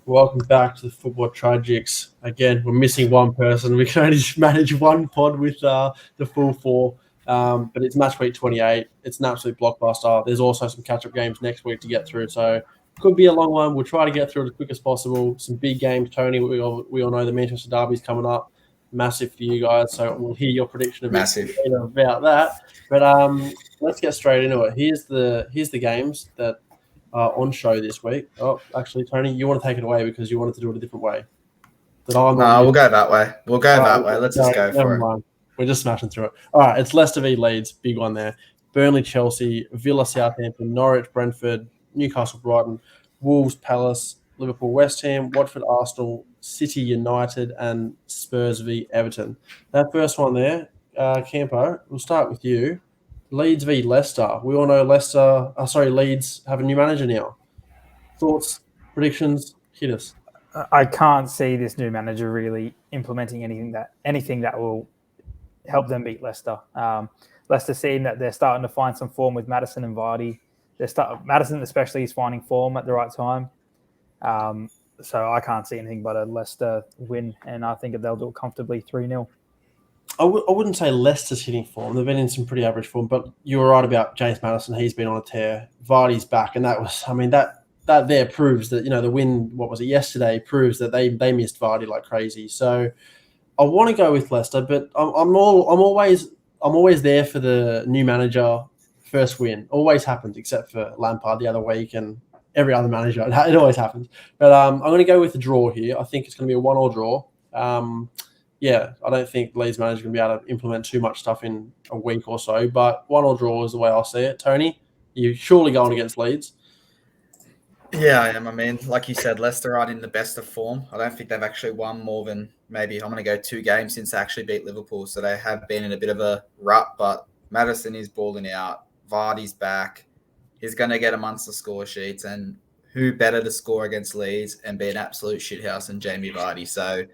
Welcome back to the Football Tragics. Again, we're missing one person. We can only manage one pod with the full four. But it's match week 28. It's an absolute blockbuster. There's also some catch-up games next week to get through. So could be a long one. We'll try to get through it as quick as possible. Some big games, Tony. We all know the Manchester Derby's coming up. Massive for you guys. So we'll hear your prediction about that. But let's get straight into it. Here's the games that on show this week. Oh, actually, Tony, you want to take it away because you wanted to do it a different way. No, we'll go that way. Let's just go for it. We're just smashing through it. All right, it's Leicester v Leeds, big one there. Burnley, Chelsea, Villa, Southampton, Norwich, Brentford, Newcastle, Brighton, Wolves, Palace, Liverpool, West Ham, Watford, Arsenal, City, United, and Spurs v Everton. That first one there, Campo, we'll start with you. Leeds v Leicester. We all know Leeds have a new manager now. Thoughts, predictions, hit us. I can't see this new manager really implementing anything that will help them beat Leicester. Leicester seem that they're starting to find some form with Maddison and Vardy. Maddison especially is finding form at the right time. So I can't see anything but a Leicester win, and I think they'll do it comfortably 3-0. I wouldn't say Leicester's hitting form. They've been in some pretty average form, but you were right about James Maddison. He's been on a tear. Vardy's back, and that there proves that, the win, what was it, yesterday, proves that they missed Vardy like crazy. So I want to go with Leicester, but I'm always there for the new manager first win. Always happens, except for Lampard the other week and every other manager. It always happens. But I'm going to go with the draw here. I think it's going to be a 1-1 draw. I don't think Leeds manager is going to be able to implement too much stuff in a week or so, but 1-1 draw is the way I'll see it. Tony, you're surely going against Leeds. Yeah, I am. I mean, like you said, Leicester aren't in the best of form. I don't think they've actually won more than maybe, I'm going to go 2 games since they actually beat Liverpool. So they have been in a bit of a rut, but Maddison is balling out. Vardy's back. He's going to get amongst the score sheets, and who better to score against Leeds and be an absolute shithouse than Jamie Vardy. So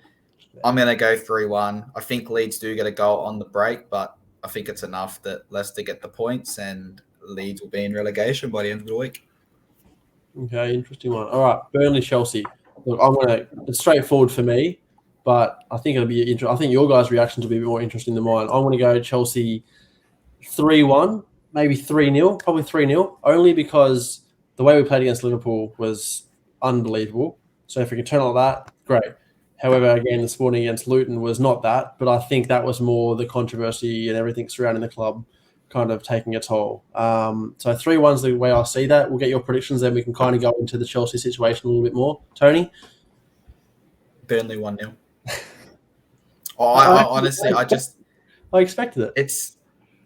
I'm going to go 3-1. I think Leeds do get a goal on the break, but I think it's enough that Leicester get the points and Leeds will be in relegation by the end of the week. Okay, interesting one. All right, Burnley, Chelsea. Look, it's straightforward for me, but I think it'll be interesting. I think your guys' reactions will be a bit more interesting than mine. I want to go Chelsea 3-1, maybe 3-0, probably 3-0, only because the way we played against Liverpool was unbelievable. So if we can turn on that, great. However, again, the sporting against Luton was not that, but I think that was more the controversy and everything surrounding the club kind of taking a toll. So 3-1's the way I see that. We'll get your predictions, then we can kind of go into the Chelsea situation a little bit more. Tony? Burnley 1-0. I expected it.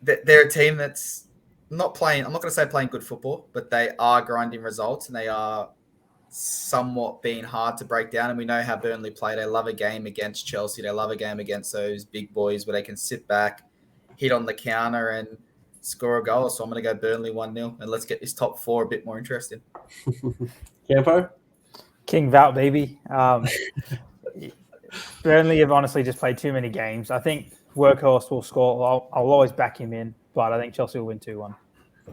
They're a team that's not playing, I'm not going to say playing good football, but they are grinding results and they are somewhat being hard to break down. And we know how Burnley play. They love a game against Chelsea. They love a game against those big boys where they can sit back, hit on the counter and score a goal. So I'm going to go Burnley 1-0 and let's get this top 4 a bit more interesting. Campo? King Vout, baby. Burnley have honestly just played too many games. I think Workhorse will score. I'll always back him in, but I think Chelsea will win 2-1.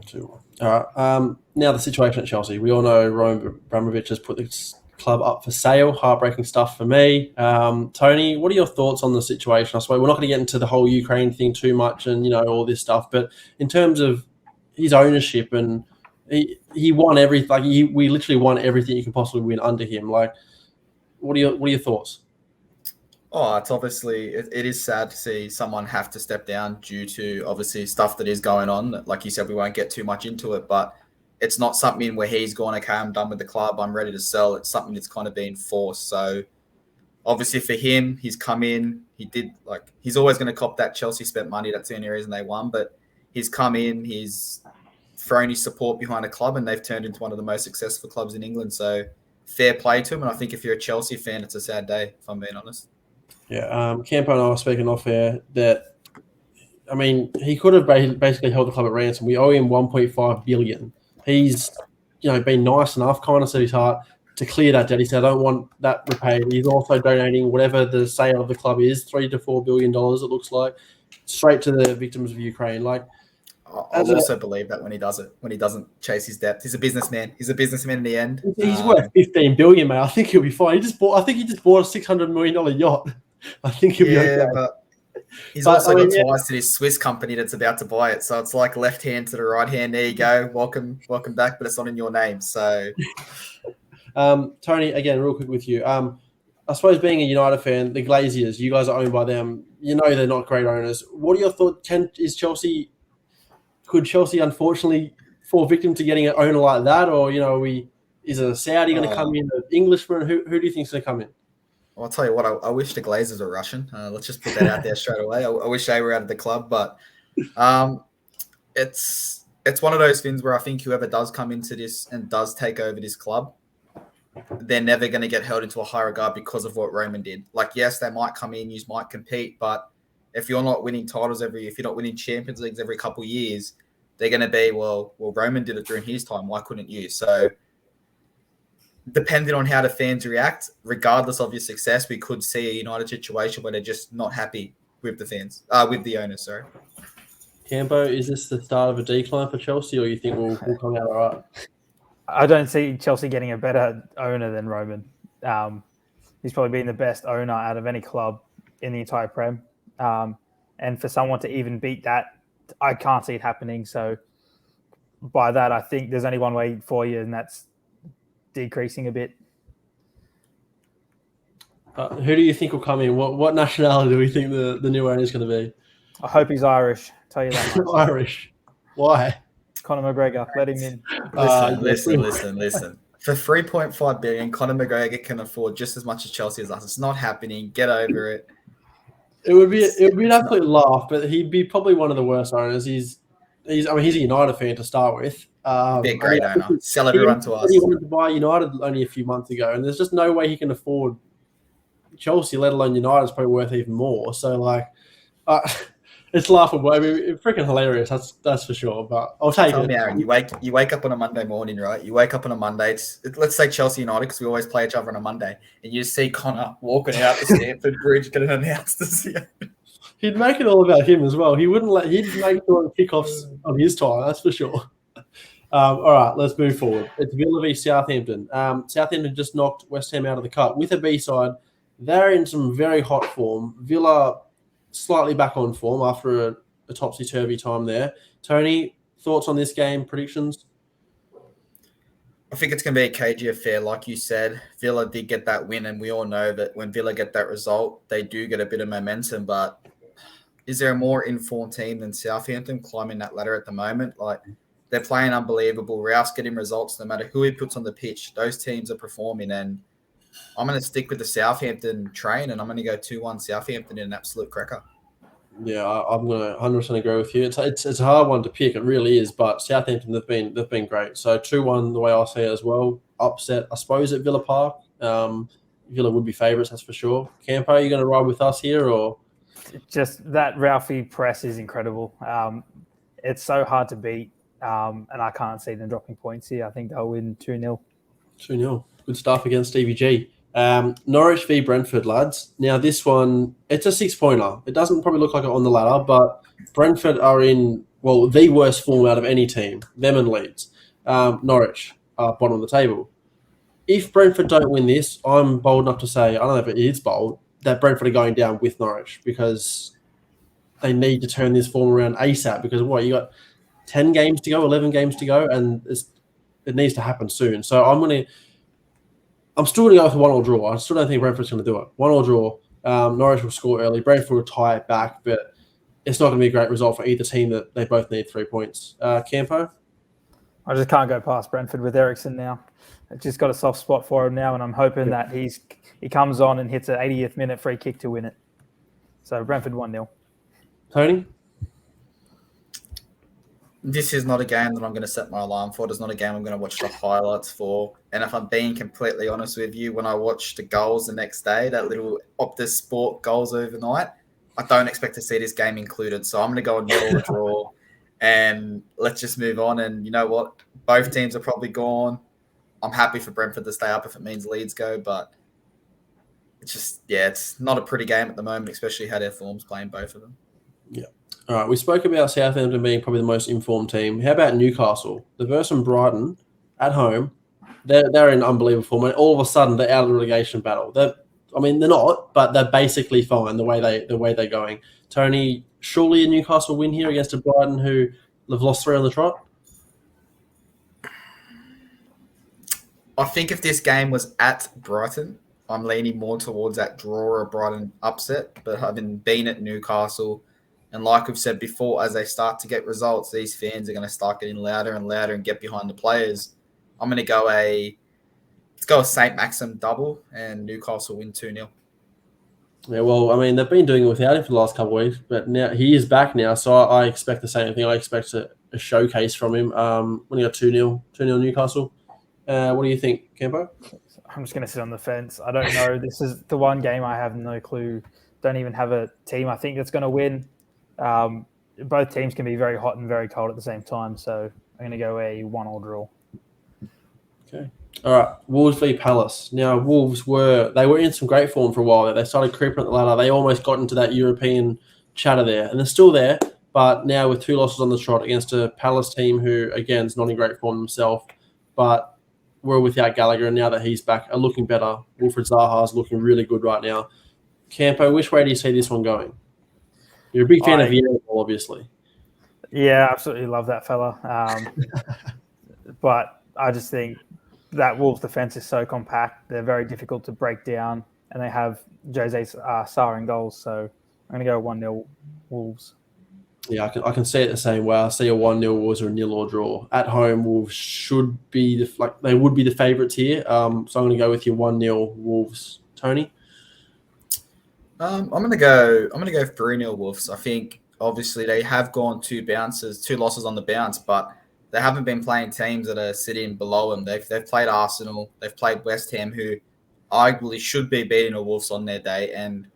2-1. All right. Now the situation at Chelsea. We all know Roman Abramovich has put the club up for sale. Heartbreaking stuff for me. Tony, what are your thoughts on the situation? I suppose we're not going to get into the whole Ukraine thing too much and, all this stuff, but in terms of his ownership and he won everything. Like we literally won everything you can possibly win under him. Like, what are your thoughts? Oh, it's obviously, it is sad to see someone have to step down due to obviously stuff that is going on. Like you said, we won't get too much into it, but it's not something where he's gone, okay, I'm done with the club, I'm ready to sell. It's something that's kind of been forced. So obviously for him, he's come in, he's always going to cop that Chelsea spent money. That's the only reason they won, but he's come in, he's thrown his support behind a club and they've turned into one of the most successful clubs in England. So fair play to him. And I think if you're a Chelsea fan, it's a sad day, if I'm being honest. Yeah, Campo and I were speaking off air that, he could have basically held the club at ransom. We owe him $1.5 billion. He's, been nice enough, kind of set his heart to clear that debt. He said, I don't want that repaid. He's also donating whatever the sale of the club is, $3 to $4 billion, it looks like, straight to the victims of Ukraine. I'll also believe that when he does it, when he doesn't chase his depth. He's a businessman. He's a businessman in the end. He's worth 15 billion, mate. I think he'll be fine. I think he just bought a $600 million yacht. I think he'll be okay. But he's also got twice in his Swiss company that's about to buy it. So it's like left hand to the right hand. There you go. Welcome back, but it's not in your name. So, Tony, again, real quick with you. I suppose being a United fan, the Glaziers, you guys are owned by them. You know they're not great owners. What are your thoughts? Could Chelsea unfortunately fall victim to getting an owner like that, or is a Saudi going to come in, an Englishman? Who do you think's going to come in? I'll tell you what. I wish the Glazers were Russian. Let's just put that out there straight away. I wish they were out of the club, but it's one of those things where I think whoever does come into this and does take over this club, they're never going to get held into a high regard because of what Roman did. Like, yes, they might come in, you might compete, but if you're not winning titles if you're not winning Champions Leagues every couple of years, they're going to be, well, Roman did it during his time. Why couldn't you? So depending on how the fans react, regardless of your success, we could see a United situation where they're just not happy with the fans, with the owners, sorry. Campo, is this the start of a decline for Chelsea, or you think we'll come out all right? I don't see Chelsea getting a better owner than Roman. He's probably been the best owner out of any club in the entire Prem. And for someone to even beat that, I can't see it happening. So by that, I think there's only one way for you, and that's decreasing a bit. Who do you think will come in? What nationality do we think the new owner is going to be? I hope he's Irish. I'll tell you that much. Irish. Why? Conor McGregor, let him in. Listen. For 3.5 billion, Conor McGregor can afford just as much as Chelsea as us. It's not happening. Get over it. It would be an absolute laugh, but he'd be probably one of the worst owners. He's a United fan to start with. Be a great owner. Sell everyone to us. He wanted to buy United only a few months ago, and there's just no way he can afford Chelsea, let alone United. Is probably worth even more. So, it's laughable. I mean, it's freaking hilarious. That's for sure. But I'll take it. Me, Aaron, you wake up on a Monday morning, right? You wake up on a Monday. Let's say Chelsea United, because we always play each other on a Monday, and you see Connor walking out the Stamford Bridge getting announced as the owner. He'd make it all about him as well. He'd make it all the kickoffs on his time. That's for sure. All right, let's move forward. It's Villa v Southampton. Southampton just knocked West Ham out of the cup with a B side. They're in some very hot form. Villa slightly back on form after a topsy-turvy time there. Tony, thoughts on this game, predictions? I think it's going to be a cagey affair. Like you said, Villa did get that win, and we all know that when Villa get that result, they do get a bit of momentum. But is there a more informed team than Southampton climbing that ladder at the moment? Like, they're playing unbelievable. Ralph's getting results no matter who he puts on the pitch. Those teams are performing, and I'm going to stick with the Southampton train, and I'm going to go 2-1 Southampton in an absolute cracker. Yeah, I'm going to 100% agree with you. It's a hard one to pick. It really is. But Southampton, they've been great. So 2-1, the way I see it as well. Upset, I suppose, at Villa Park. Villa would be favourites, that's for sure. Campo, are you going to ride with us here, or? Just that Ralphie press is incredible. It's so hard to beat, and I can't see them dropping points here. I think they'll win 2-0. 2-0. Good stuff against Stevie G. Norwich v Brentford, lads. Now, this one, it's a 6-pointer. It doesn't probably look like it on the ladder, but Brentford are in, the worst form out of any team, them and Leeds. Norwich are bottom of the table. If Brentford don't win this, I'm bold enough to say, I don't know if it is bold, that Brentford are going down with Norwich, because they need to turn this form around ASAP, because you got 10 games to go, 11 games to go, and it needs to happen soon. So I'm still going to go with a 1-1 draw. I still don't think Brentford's going to do it. 1-1 draw. Norwich will score early. Brentford will tie it back, but it's not going to be a great result for either team that they both need 3 points. Campo? I just can't go past Brentford with Ericsson now. I've just got a soft spot for him now, and I'm hoping that he comes on and hits an 80th minute free kick to win it. So Brentford 1-0. Tony? This is not a game that I'm going to set my alarm for. It's not a game I'm going to watch the highlights for. And if I'm being completely honest with you, when I watch the goals the next day, that little Optus Sport goals overnight, I don't expect to see this game included. So I'm going to go a 0 draw, and let's just move on. And you know what? Both teams are probably gone. I'm happy for Brentford to stay up if it means Leeds go, but it's just, it's not a pretty game at the moment, especially how their form's playing, both of them. Yeah. All right, we spoke about Southampton being probably the most informed team. How about Newcastle? The versus Brighton at home, they're in unbelievable form, and all of a sudden they're out of the relegation battle. They're not, but they're basically fine the way they're going. Tony, surely a Newcastle win here against a Brighton who have lost 3 on the trot. I think if this game was at Brighton, I'm leaning more towards that draw or Brighton upset. But having been at Newcastle, and like we've said before, as they start to get results, these fans are going to start getting louder and louder and get behind the players. I'm going to go let's go a St. Maxim double and Newcastle win 2-0. Yeah, well, I mean, they've been doing it without him for the last couple of weeks, but now he is back now, so I expect the same thing. I expect a showcase from him. When he got 2-0 Newcastle. What do you think, Campo? I'm just going to sit on the fence. I don't know. This is the one game I have no clue. Don't even have a team I think that's going to win. Both teams can be very hot and very cold at the same time, so I'm going to go a 1-1 draw. Okay. All right. Wolves v Palace. Now, Wolves were in some great form for a while. They started creeping up the ladder. They almost got into that European chatter there, and they're still there. But now with 2 losses on the trot against a Palace team who, again, is not in great form themselves, but were without Gallagher, and now that he's back, are looking better. Wilfred Zaha is looking really good right now. Campo, which way do you see this one going? You're a big fan of Vieira, obviously. Yeah, absolutely love that fella. But I just think that Wolves' defense is so compact. They're very difficult to break down, and they have Jose Sarr in goals. So I'm going to go 1-0 Wolves. Yeah, I can see it the same way. I see a 1-0 Wolves or a 0 or draw. At home, Wolves should be they would be the favourites here. So I'm going to go with your 1-0 Wolves. Tony? I'm gonna go 3-0 Wolves. I think obviously they have gone 2 losses on the bounce, but they haven't been playing teams that are sitting below them. They've played Arsenal, they've played West Ham, who arguably should be beating the Wolves on their day. And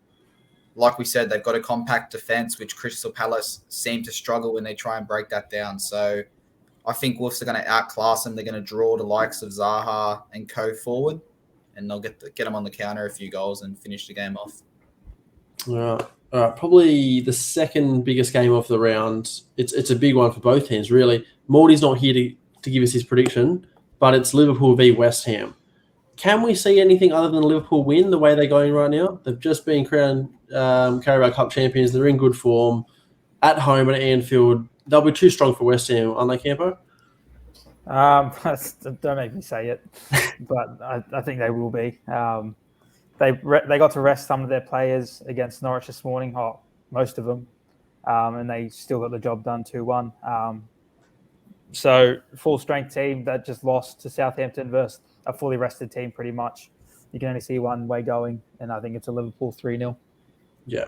like we said, they've got a compact defense, which Crystal Palace seem to struggle when they try and break that down. So I think Wolves are going to outclass them. They're going to draw the likes of Zaha and Co forward, and they'll get them on the counter a few goals and finish the game off. All right. Probably the second biggest game of the round. It's a big one for both teams, really. Morty's not here to give us his prediction, but it's Liverpool v West Ham. Can we see anything other than Liverpool win the way they're going right now? They've just been crowned Carabao Cup champions. They're in good form. At home at Anfield, they'll be too strong for West Ham, aren't they, Campo? Don't make me say it, but I think they will be. They got to rest some of their players against Norwich this morning, most of them, and they still got the job done 2-1. So full-strength team that just lost to Southampton versus a fully rested team pretty much. You can only see one way going, and I think it's a Liverpool 3-0. Yeah.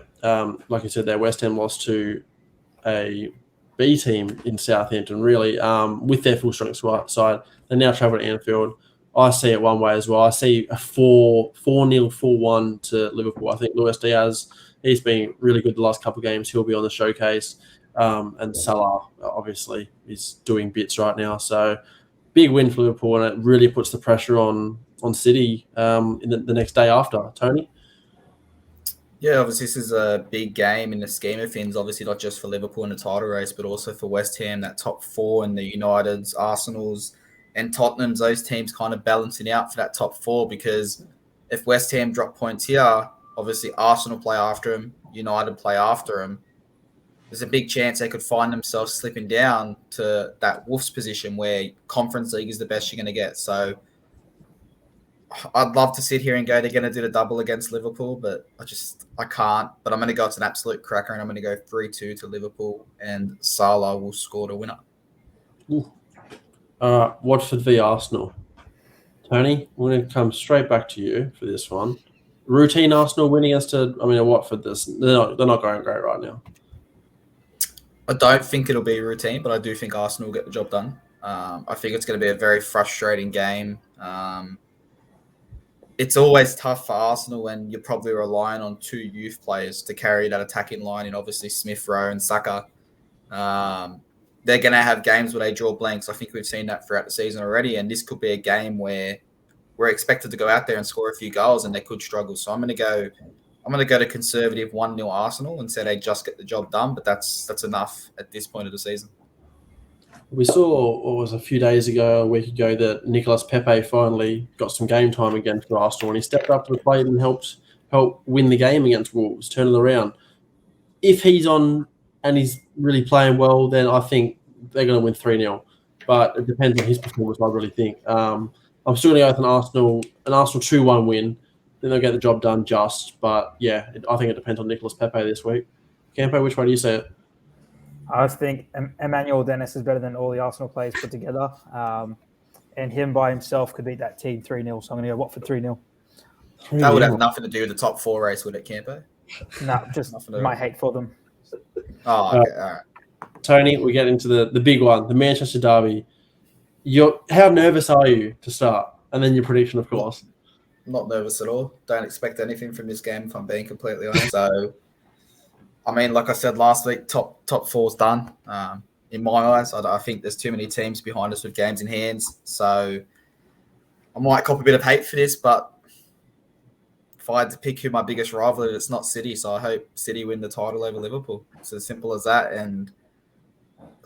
Like you said, their West Ham lost to a B team in Southampton, really, with their full-strength side. They now travel to Anfield. I see it one way as well. I see a 4-0, 4-1 to Liverpool. I think Luis Diaz, he's been really good the last couple of games. He'll be on the showcase. And Salah, obviously, is doing bits right now. So big win for Liverpool, and it really puts the pressure on City in the next day after. Tony? Yeah, obviously this is a big game in the scheme of things, obviously not just for Liverpool in the title race, but also for West Ham, that top 4 and the Uniteds, Arsenals and Tottenham's, those teams kind of balancing out for that top 4, because if West Ham drop points here, obviously Arsenal play after them, United play after them. There's a big chance they could find themselves slipping down to that Wolves position where Conference League is the best you're going to get. So I'd love to sit here and go, they're going to do the double against Liverpool, but I can't. But I'm going to go, it's an absolute cracker, and I'm going to go 3-2 to Liverpool, and Salah will score the winner. Ooh. Watford v Arsenal. Tony, we're going to come straight back to you for this one. Routine Arsenal win against a Watford. They're not going great right now. I don't think it'll be routine, but I do think Arsenal will get the job done. I think it's going to be a very frustrating game. It's always tough for Arsenal when you're probably relying on 2 youth players to carry that attacking line, and obviously Smith Rowe and Saka. They're going to have games where they draw blanks. I think we've seen that throughout the season already, and this could be a game where we're expected to go out there and score a few goals, and they could struggle. So I'm going to I'm going to go to conservative 1-0 Arsenal and say they just get the job done, but that's enough at this point of the season. We saw, what was a few days ago, a week ago, that Nicolas Pepe finally got some game time again for Arsenal, and he stepped up to the plate and helped win the game against Wolves, turn it around. If he's on and he's really playing well, then I think they're going to win 3-0. But it depends on his performance, I really think. I'm still going to go with an Arsenal 2-1 win. Then they'll get the job done just. But, yeah, I think it depends on Nicolas Pepe this week. Campo, which way do you say it? I think Emmanuel Dennis is better than all the Arsenal players put together. And him by himself could beat that team 3-0. So I'm going to go Watford 3-0. That would have nothing to do with the top 4 race, would it, Campo? No, just my hate for them. Oh, okay. All right. Tony, we get into the big one, the Manchester derby. How nervous are you to start? And then your prediction, of course. Not nervous at all. Don't expect anything from this game, if I'm being completely honest. So, I mean, like I said last week, top 4's done. In my eyes, I think there's too many teams behind us with games in hands. So, I might cop a bit of hate for this, but if I had to pick who my biggest rival is, it's not City. So, I hope City win the title over Liverpool. It's as simple as that. And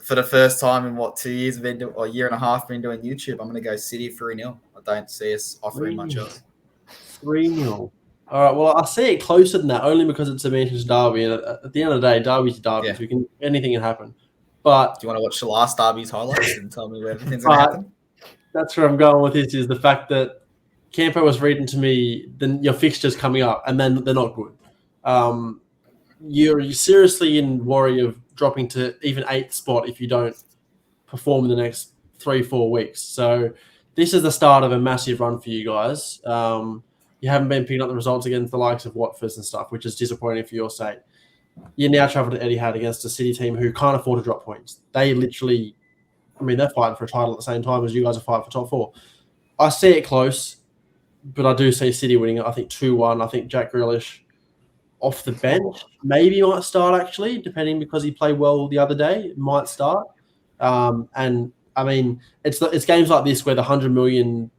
for the first time in 2 years, or a year and a half, been doing YouTube, I'm going to go City 3-0. I don't see us offering much else. 3-0. All right, well, I see it closer than that only because it's a Manchester derby. And at the end of the day, derby's a derby. Yeah. So anything can happen. But do you want to watch the last derby's highlights and tell me where everything's going to happen? That's where I'm going with this, is the fact that Campo was reading to me your fixtures coming up, and then they're not good. You're seriously in worry of dropping to even 8th spot if you don't perform in the next 3-4 weeks. So this is the start of a massive run for you guys. You haven't been picking up the results against the likes of Watford and stuff, which is disappointing for your sake. You now travel to Etihad against a City team who can't afford to drop points. They literally, they're fighting for a title at the same time as you guys are fighting for top 4. I see it close, but I do see City winning it. I think 2-1. I think Jack Grealish off the bench maybe might start, actually, depending, because he played well the other day, might start. And it's games like this where the $100 million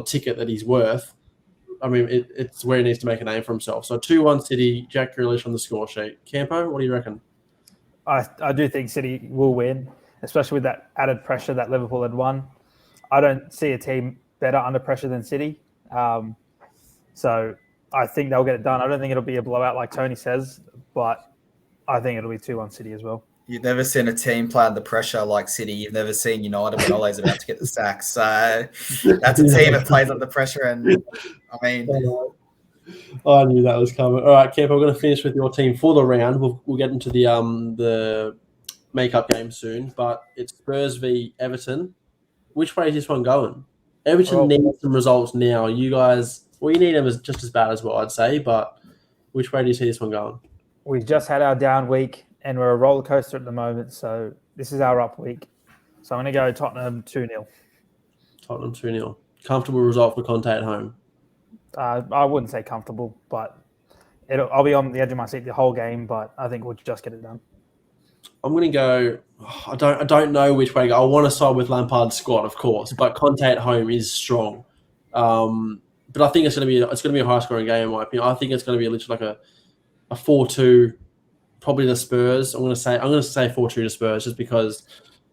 ticket that he's worth, it's where he needs to make a name for himself. So 2-1 City, Jack Grealish on the score sheet. Campo, what do you reckon? I do think City will win, especially with that added pressure that Liverpool had won. I don't see a team better under pressure than City. So I think they'll get it done. I don't think it'll be a blowout like Tony says, but I think it'll be 2-1 City as well. You've never seen a team play under pressure like City. You've never seen United when Ole's about to get the sack. So that's a team that plays under pressure. And I knew that was coming. All right, Kev, we're going to finish with your team for the round. We'll get into the make-up game soon, but it's Spurs v Everton. Which way is this one going? Everton needs some results now. You guys, you need them just as bad as well, I'd say, but which way do you see this one going? We've just had our down week, and we're a roller coaster at the moment, so this is our up week. So I'm going to go Tottenham 2-0. Tottenham 2-0. Comfortable result for Conte at home? I wouldn't say comfortable, but I'll be on the edge of my seat the whole game, but I think we'll just get it done. I'm going to go. I don't know which way to go. I want to side with Lampard's squad, of course, but Conte at home is strong. But I think it's going to be a high scoring game in my opinion. I think it's going to be literally like a 4-2, probably the Spurs. I'm going to say 4-2 to Spurs, just because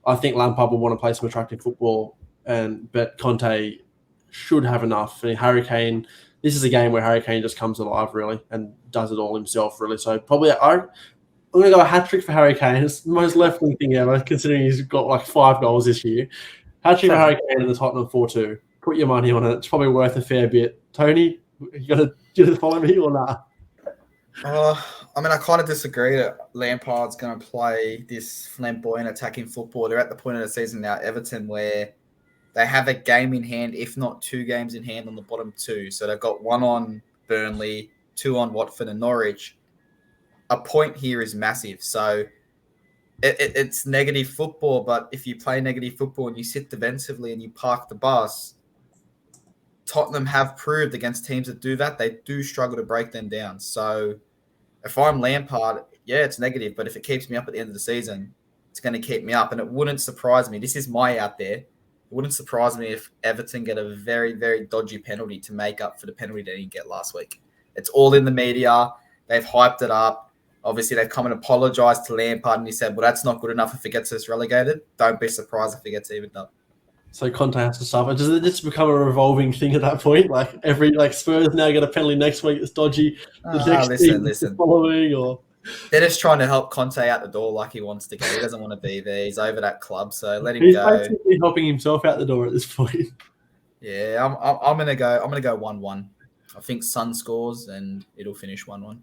I think Lampard will want to play some attractive football, but Conte should have enough. Harry Kane. This is a game where Harry Kane just comes alive really and does it all himself really. So probably I'm going to go a hat-trick for Harry Kane. It's the most left-wing thing ever, considering he's got like 5 goals this year. Hat-trick for Harry Kane and the Tottenham 4-2. Put your money on it. It's probably worth a fair bit. Tony, you got to follow me or not? I kind of disagree that Lampard's going to play this flamboyant attacking football. They're at the point of the season now, Everton, where they have a game in hand, if not 2 games in hand on the bottom 2. So they've got 1 on Burnley, 2 on Watford and Norwich. A point here is massive. So it's negative football, but if you play negative football and you sit defensively and you park the bus, Tottenham have proved against teams that do that, they do struggle to break them down. So if I'm Lampard, yeah, it's negative, but if it keeps me up at the end of the season, it's going to keep me up. And it wouldn't surprise me. This is my out there. It wouldn't surprise me if Everton get a very, very dodgy penalty to make up for the penalty they didn't get last week. It's all in the media. They've hyped it up. Obviously, they've come and apologised to Lampard, and he said, well, that's not good enough if it gets us relegated. Don't be surprised if it gets evened up. So Conte has to suffer. Does it just become a revolving thing at that point? Like Spurs now get a penalty next week that's dodgy. Listen. Following, or they're just trying to help Conte out the door like he wants to go. He doesn't want to be there. He's over that club, so let him go. He's basically helping himself out the door at this point. Yeah, I'm gonna go 1-1. I think Son scores and it'll finish 1-1.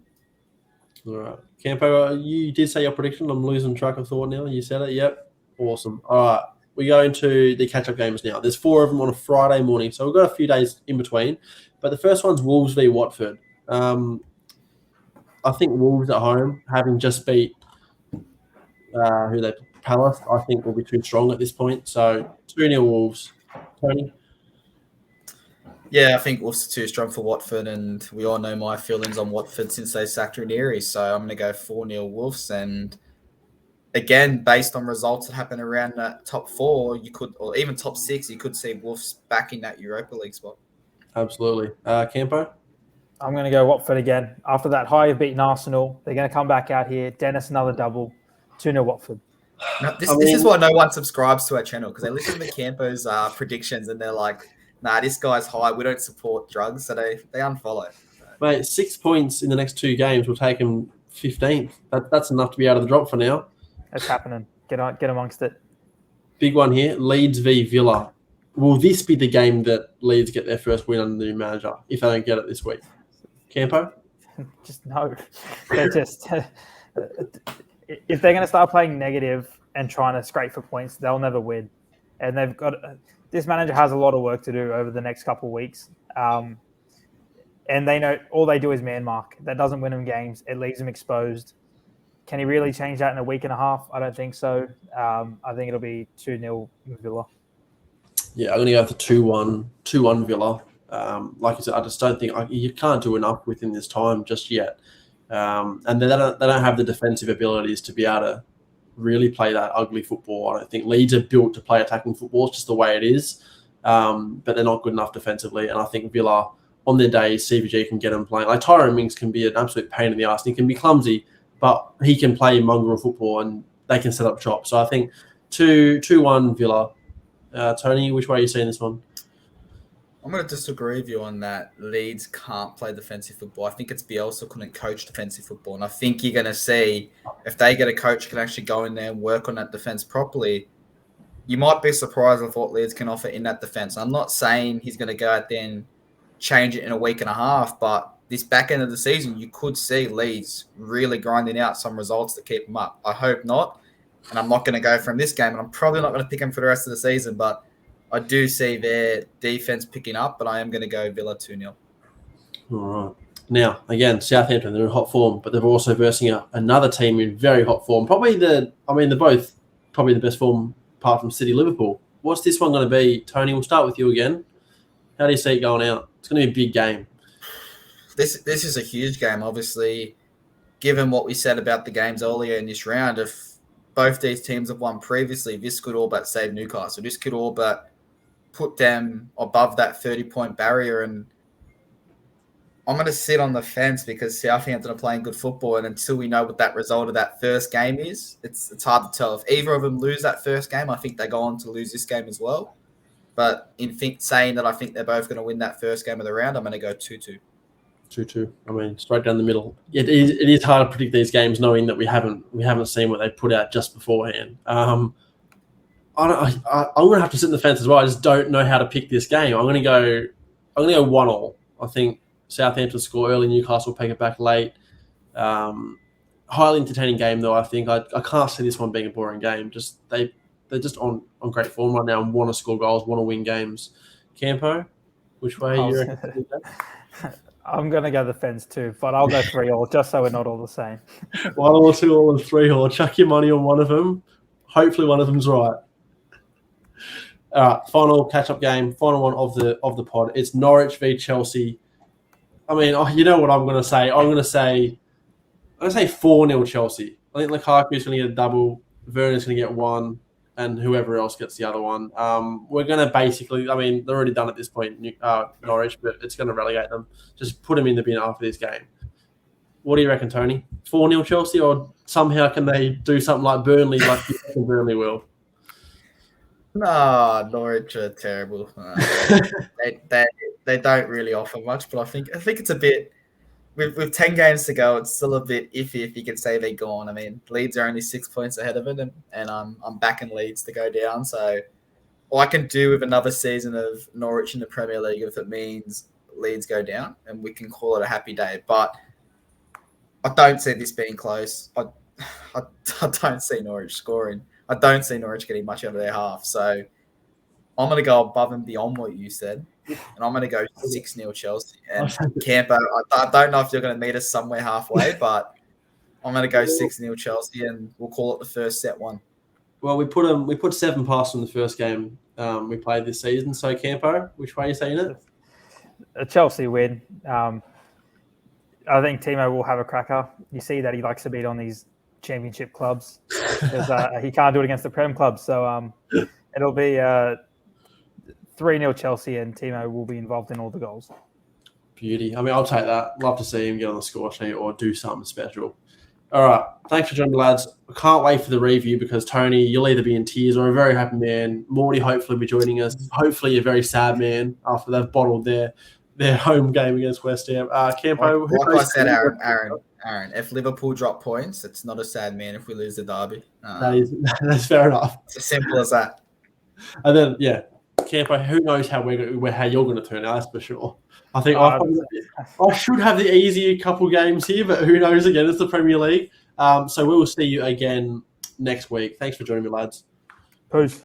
All right. Campo, you did say your prediction. I'm losing track of thought now. You said it. Yep. Awesome. All right. We go into the catch-up games now. There's 4 of them on a Friday morning, so we've got a few days in between. But the first one's Wolves v Watford. I think Wolves at home, having just beat Palace, I think will be too strong at this point. So 2-0 Wolves. Tony? Yeah, I think Wolves are too strong for Watford, and we all know my feelings on Watford since they sacked Ranieri. So I'm going to go 4-0 Wolves. And again, based on results that happen around that top 4, you could, or even top 6, you could see Wolves back in that Europa League spot. Absolutely. Campo? I'm going to go Watford again. After that high of beating Arsenal, they're going to come back out here. Dennis, another double. 2-0 Watford. No, this is why no one subscribes to our channel, because they listen to Campo's predictions and they're like, nah, this guy's high. We don't support drugs, so they unfollow. Mate, 6 points in the next 2 games will take him 15th. That's enough to be out of the drop for now. It's happening. Get amongst it. Big one here, Leeds v Villa. Will this be the game that Leeds get their first win under the new manager if they don't get it this week? Campo? Just no. They're just if they're going to start playing negative and trying to scrape for points, they'll never win. And they've got this manager has a lot of work to do over the next couple of weeks. And they know all they do is man mark. That doesn't win them games. It leaves them exposed. Can he really change that in a week and a half? I don't think so. I think it'll be 2-0 Villa. Yeah, I'm going to go for 2-1 Villa. Like I said, I just don't think you can't do enough within this time just yet. And they don't have the defensive abilities to be able to really play that ugly football. I don't think Leeds are built to play attacking football. It's just the way it is. But they're not good enough defensively. And I think Villa, on their day, CVG can get them playing. Like Tyrone Mings can be an absolute pain in the arse. He can be clumsy, but he can play mongrel football and they can set up shop. So I think 2-1 Villa. Tony, which way are you seeing this one? I'm going to disagree with you on that. Leeds can't play defensive football. I think it's Bielsa couldn't coach defensive football. And I think you're going to see if they get a coach who can actually go in there and work on that defense properly, you might be surprised with what Leeds can offer in that defense. I'm not saying he's going to go out there and change it in a week and a half, but this back end of the season, you could see Leeds really grinding out some results to keep them up. I hope not. And I'm not going to go from this game, and I'm probably not going to pick them for the rest of the season, but I do see their defense picking up, but I am going to go Villa 2-0. All right. Now, again, Southampton, they're in hot form, but they're also versing another team in very hot form. They're both probably the best form apart from City Liverpool. What's this one going to be? Tony, we'll start with you again. How do you see it going out? It's going to be a big game. This is a huge game, obviously, given what we said about the games earlier in this round. If both these teams have won previously, this could all but save Newcastle. This could all but put them above that 30-point barrier. And I'm going to sit on the fence because Southampton are playing good football. And until we know what that result of that first game is, it's hard to tell. If either of them lose that first game, I think they go on to lose this game as well. But saying that I think they're both going to win that first game of the round, I'm going to go 2-2. 2-2. Straight down the middle. It is hard to predict these games knowing that we haven't seen what they put out just beforehand. I'm going to have to sit in the fence as well. I just don't know how to pick this game. I'm going to go 1-1. I think Southampton score early, Newcastle pick it back late. Highly entertaining game though. I think I can't see this one being a boring game. They're just on great form right now and want to score goals, want to win games. Campo, which way you reckon? I'm going to go the fence too, but I'll go 3-3 just so we're not all the same. 1 or 2 or 3 or chuck your money on one of them. Hopefully one of them's right. All right, final catch-up game, final one of the pod. It's Norwich v Chelsea. I mean, you know what I'm going to say. I'm going to say 4-0 Chelsea. I think Lukaku's going to get a double, Werner's going to get 1, and whoever else gets the other one. We're going to basically, they're already done at this point, Norwich, but it's going to relegate them. Just put them in the bin after this game. What do you reckon, Tony? 4-0 Chelsea, or somehow can they do something like Burnley, like you reckon Burnley will? No, Norwich are terrible. They don't really offer much, but I think it's a bit with 10 games to go. It's still a bit iffy if you can say they're gone. I mean, Leeds are only 6 points ahead of it, and I'm backing Leeds to go down. So, all I can do with another season of Norwich in the Premier League if it means Leeds go down, and we can call it a happy day. But I don't see this being close. I don't see Norwich scoring. I don't see Norwich getting much out of their half. So I'm going to go above and beyond what you said. And I'm going to go 6-0 Chelsea. And Campo, I don't know if you're going to meet us somewhere halfway, but I'm going to go 6-0 Chelsea, and we'll call it the first set one. Well, we put 7 past them the first game we played this season. So, Campo, which way are you saying it? A Chelsea win. I think Timo will have a cracker. You see that he likes to beat on these championship clubs because he can't do it against the Prem clubs. So it'll be 3-0 Chelsea, and Timo will be involved in all the goals. Beauty. I mean, I'll take that. Love to see him get on the score sheet or do something special. All right. Thanks for joining me, lads. I can't wait for the review because, Tony, you'll either be in tears or a very happy man. Morty, hopefully, will be joining us. Hopefully, a very sad man after they've bottled their home game against West Ham. Campo, like I said, Aaron, if Liverpool drop points, it's not a sad man if we lose the derby. That's fair enough. It's as simple as that. And then, yeah, Campo, who knows how you're going to turn out, that's for sure. I think I should have the easier couple games here, but who knows? Again, it's the Premier League. So we will see you again next week. Thanks for joining me, lads. Peace.